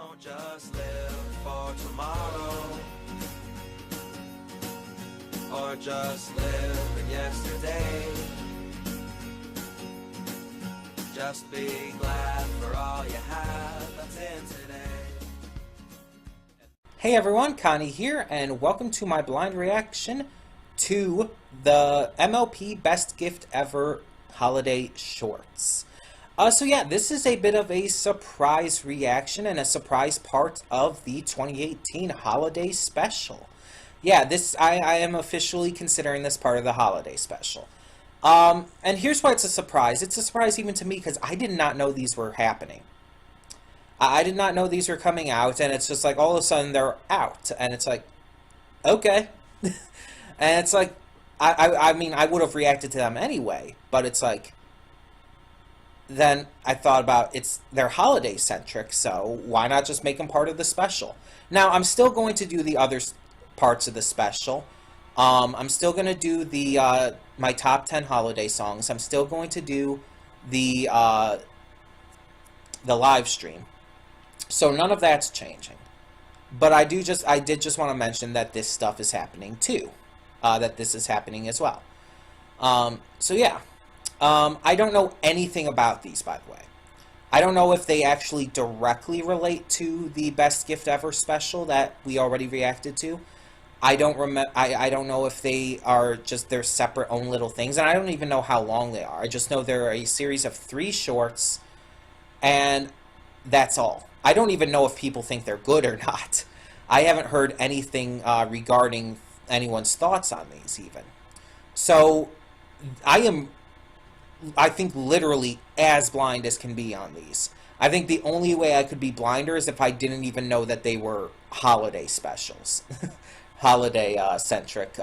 Don't just live for tomorrow, or just live in yesterday. Just be glad for all you have that's in today. Hey everyone, Connie here, and welcome to my blind reaction to the MLP Best Gift Ever Holiday Shorts. So yeah, this is a bit of a surprise reaction and a surprise part of the 2018 holiday special. Yeah, I am officially considering this part of the holiday special. And here's why it's a surprise. It's a surprise even to me because I did not know these were happening. I did not know these were coming out, and it's just like all of a sudden they're out, and it's like, okay. And it's like, I mean, I would have reacted to them anyway, but it's like, then I thought about they're holiday centric, so why not just make them part of the special? Now, I'm still going to do the other parts of the special. I'm still going to do the my top 10 holiday songs. I'm still going to do the live stream. So none of that's changing. But I did just want to mention that this stuff is happening too. That this is happening as well. So yeah. I don't know anything about these, by the way. I don't know if they actually directly relate to the Best Gift Ever special that we already reacted to. I don't know if they are just their separate own little things, and I don't even know how long they are. I just know they're a series of 3 shorts, and that's all. I don't even know if people think they're good or not. I haven't heard anything regarding anyone's thoughts on these even. So I think literally as blind as can be on these. I think the only way I could be blinder is if I didn't even know that they were holiday specials. Holiday centric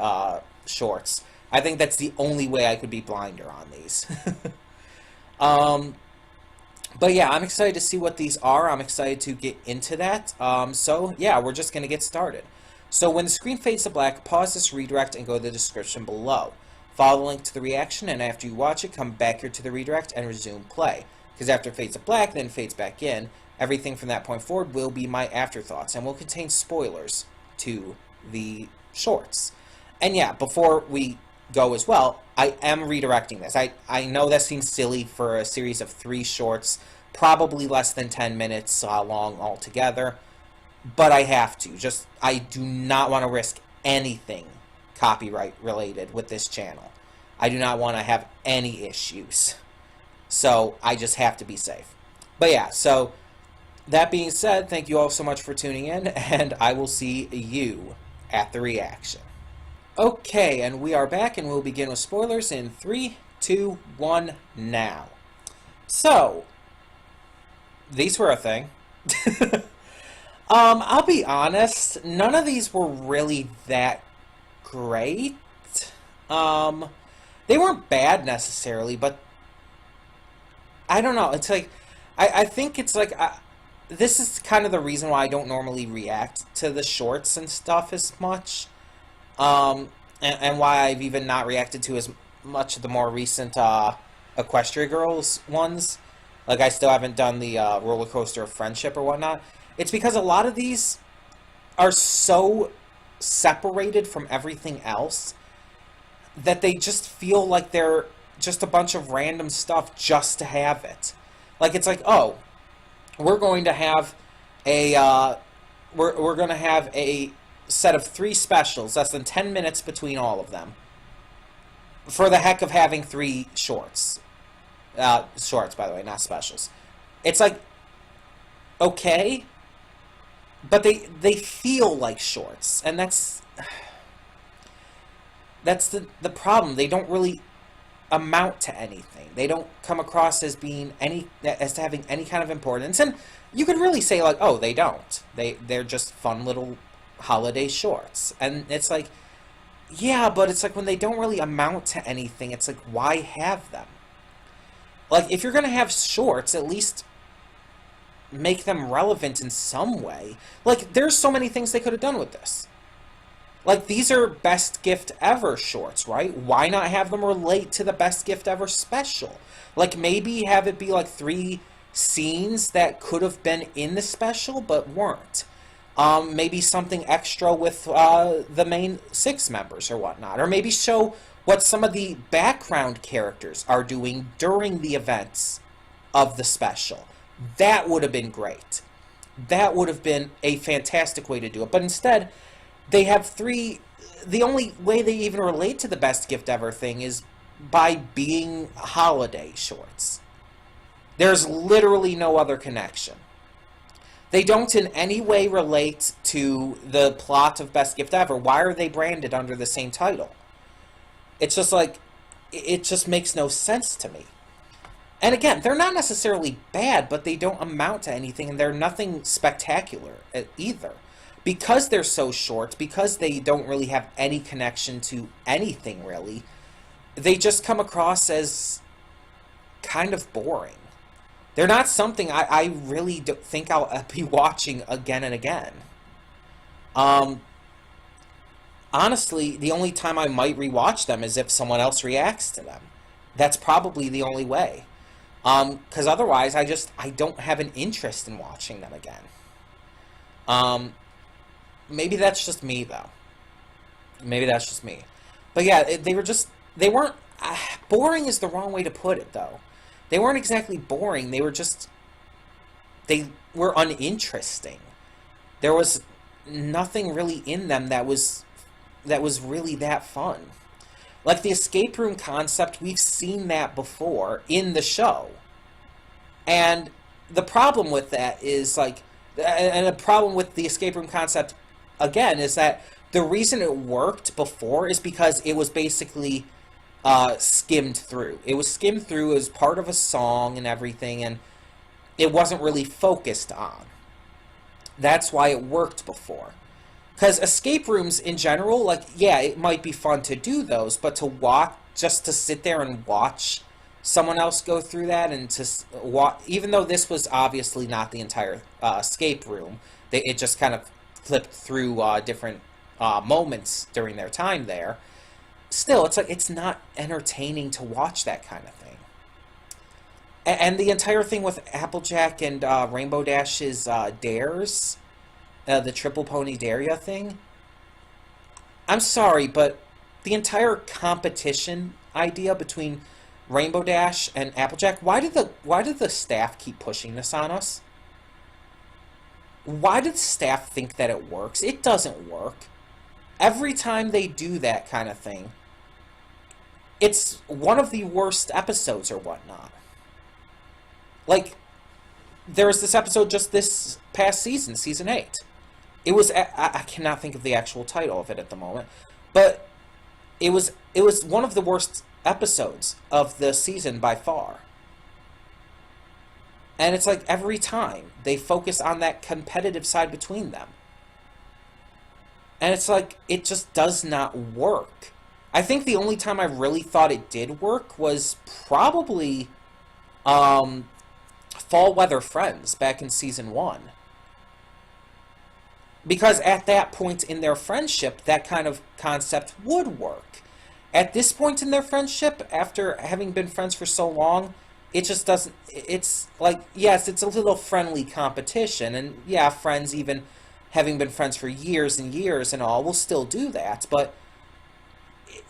shorts. I think that's the only way I could be blinder on these. But yeah, I'm excited to see what these are. I'm excited to get into that. So yeah, we're just going to get started. So when the screen fades to black, pause this redirect and go to the description below. Follow the link to the reaction, and after you watch it, come back here to the redirect and resume play. Because after it fades to black, then fades back in, everything from that point forward will be my afterthoughts and will contain spoilers to the shorts. And yeah, before we go as well, I am redirecting this. I know that seems silly for a series of 3 shorts, probably less than 10 minutes long altogether, but I have to. I do not want to risk anything copyright related with this channel. I do not want to have any issues. So I just have to be safe. But yeah, so that being said, thank you all so much for tuning in, and I will see you at the reaction. Okay, and we are back, and we'll begin with spoilers in 3, 2, 1, now. So, these were a thing. I'll be honest, none of these were really that great. They weren't bad necessarily, but I don't know. It's like, I think it's like, this is kind of the reason why I don't normally react to the shorts and stuff as much. And why I've even not reacted to as much of the more recent Equestria Girls ones. Like, I still haven't done the Roller Coaster of Friendship or whatnot. It's because a lot of these are so separated from everything else that they just feel like they're just a bunch of random stuff just to have it. Like, it's like, oh, we're going to have a we're going to have a set of 3 specials, less than 10 minutes between all of them, for the heck of having 3 shorts. Shorts, by the way, not specials. It's like, okay, but they feel like shorts, and that's the problem. They don't really amount to anything. They don't come across as having any kind of importance, and you could really say like, oh, they don't. They're just fun little holiday shorts. And it's like, yeah, but it's like when they don't really amount to anything, it's like, why have them? Like, if you're gonna have shorts, at least make them relevant in some way. Like, there's so many things they could have done with this. Like, these are Best Gift Ever shorts, right? Why not have them relate to the Best Gift Ever special? Like, maybe have it be like 3 scenes that could have been in the special but weren't. Maybe something extra with the main 6 members or whatnot. Or maybe show what some of the background characters are doing during the events of the special. That would have been great. That would have been a fantastic way to do it. But instead, they have 3... The only way they even relate to the Best Gift Ever thing is by being holiday shorts. There's literally no other connection. They don't in any way relate to the plot of Best Gift Ever. Why are they branded under the same title? It's just like, it just makes no sense to me. And again, they're not necessarily bad, but they don't amount to anything, and they're nothing spectacular either. Because they're so short, because they don't really have any connection to anything really, they just come across as kind of boring. They're not something I really think I'll be watching again and again. Honestly, the only time I might rewatch them is if someone else reacts to them. That's probably the only way. Because otherwise, I don't have an interest in watching them again. Maybe that's just me, though. Maybe that's just me. But yeah, they weren't, boring is the wrong way to put it, though. They weren't exactly boring, they were uninteresting. There was nothing really in them that was really that fun. Like the escape room concept, we've seen that before in the show. And the problem with that is, like, and the problem with the escape room concept, again, is that the reason it worked before is because it was basically skimmed through. It was skimmed through as part of a song and everything, and it wasn't really focused on. That's why it worked before. Because escape rooms in general, like, yeah, it might be fun to do those, but to watch, just to sit there and watch someone else go through that, and to watch, even though this was obviously not the entire escape room, it just kind of flipped through different moments during their time there. Still, it's like, it's not entertaining to watch that kind of thing. And the entire thing with Applejack and Rainbow Dash's dares, the Triple Pony Daria thing, I'm sorry, but the entire competition idea between Rainbow Dash and Applejack, why did the staff keep pushing this on us? Why did the staff think that it works? It doesn't work. Every time they do that kind of thing, it's one of the worst episodes or whatnot. Like, there was this episode just this past season, Season 8. It was, I cannot think of the actual title of it at the moment, but it was one of the worst episodes of the season by far. And it's like every time they focus on that competitive side between them. And it's like, it just does not work. I think the only time I really thought it did work was probably Fall Weather Friends back in Season 1. Because at that point in their friendship, that kind of concept would work. At this point in their friendship, after having been friends for so long, it just doesn't, it's like, yes, it's a little friendly competition, and yeah, friends, even having been friends for years and years and all, will still do that, but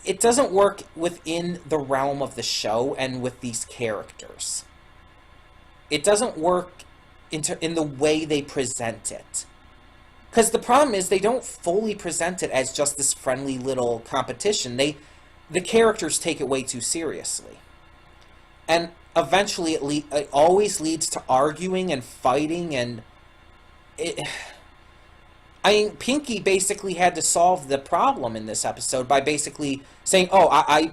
it doesn't work within the realm of the show and with these characters. It doesn't work in the way they present it. Because the problem is, they don't fully present it as just this friendly little competition. The characters take it way too seriously. And eventually it always leads to arguing and fighting, and I mean, Pinky basically had to solve the problem in this episode by basically saying, oh, I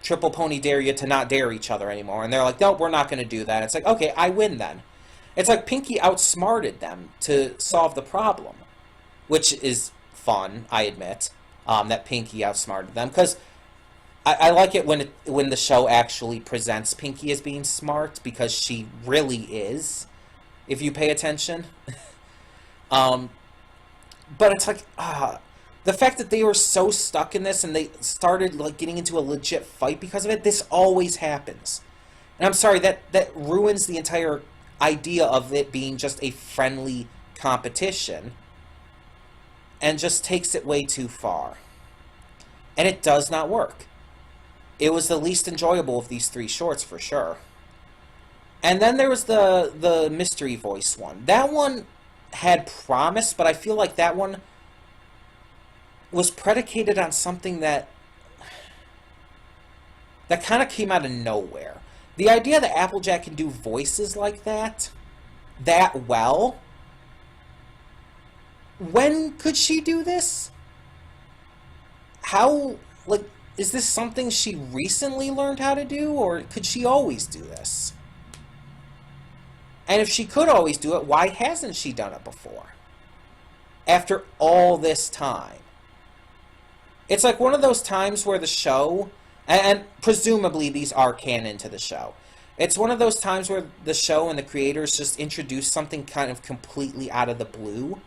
Triple Pony dare you to not dare each other anymore. And they're like, no, we're not going to do that. It's like, okay, I win then. It's like Pinky outsmarted them to solve the problem, which is fun, I admit, that Pinky outsmarted them, because I like it when the show actually presents Pinky as being smart, because she really is, if you pay attention. But it's like, the fact that they were so stuck in this and they started like getting into a legit fight because of it, this always happens. And I'm sorry, that ruins the entire idea of it being just a friendly competition and just takes it way too far. And it does not work. It was the least enjoyable of these 3 shorts for sure. And then there was the mystery voice one. That one had promise, but I feel like that one was predicated on something that kind of came out of nowhere. The idea that Applejack can do voices like that well, when could she do this? How, like, is this something she recently learned how to do, or could she always do this? And if she could always do it, why hasn't she done it before? After all this time. It's like one of those times where the show, and presumably these are canon to the show, it's one of those times where the show and the creators just introduce something kind of completely out of the blue,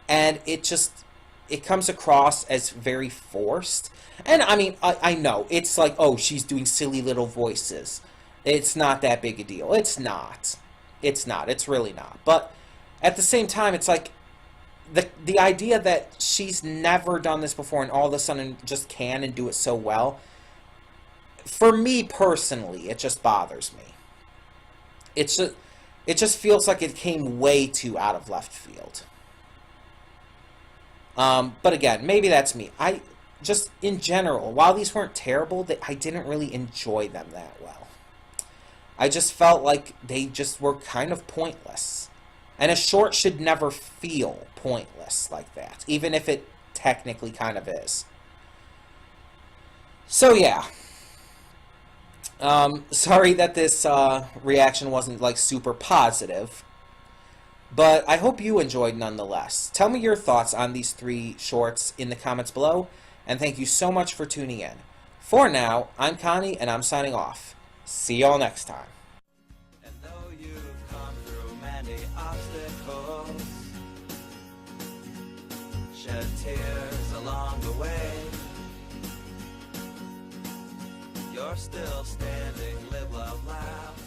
and it comes across as very forced. And I mean, I know, it's like, oh, she's doing silly little voices. It's not that big a deal. It's not. It's not. It's really not. But at the same time, it's like, the idea that she's never done this before and all of a sudden just can and do it so well, for me personally, it just bothers me. It just feels like it came way too out of left field. But again, maybe that's me. I just, in general, while these weren't terrible, I didn't really enjoy them that well. I just felt like they just were kind of pointless. And a short should never feel pointless like that, even if it technically kind of is. So yeah. Sorry that this reaction wasn't like super positive, but I hope you enjoyed nonetheless. Tell me your thoughts on these 3 shorts in the comments below, and thank you so much for tuning in. For now, I'm Connie, and I'm signing off. See y'all next time. And though you've come through many obstacles, shed tears along the way, you're still standing, live, love, laugh.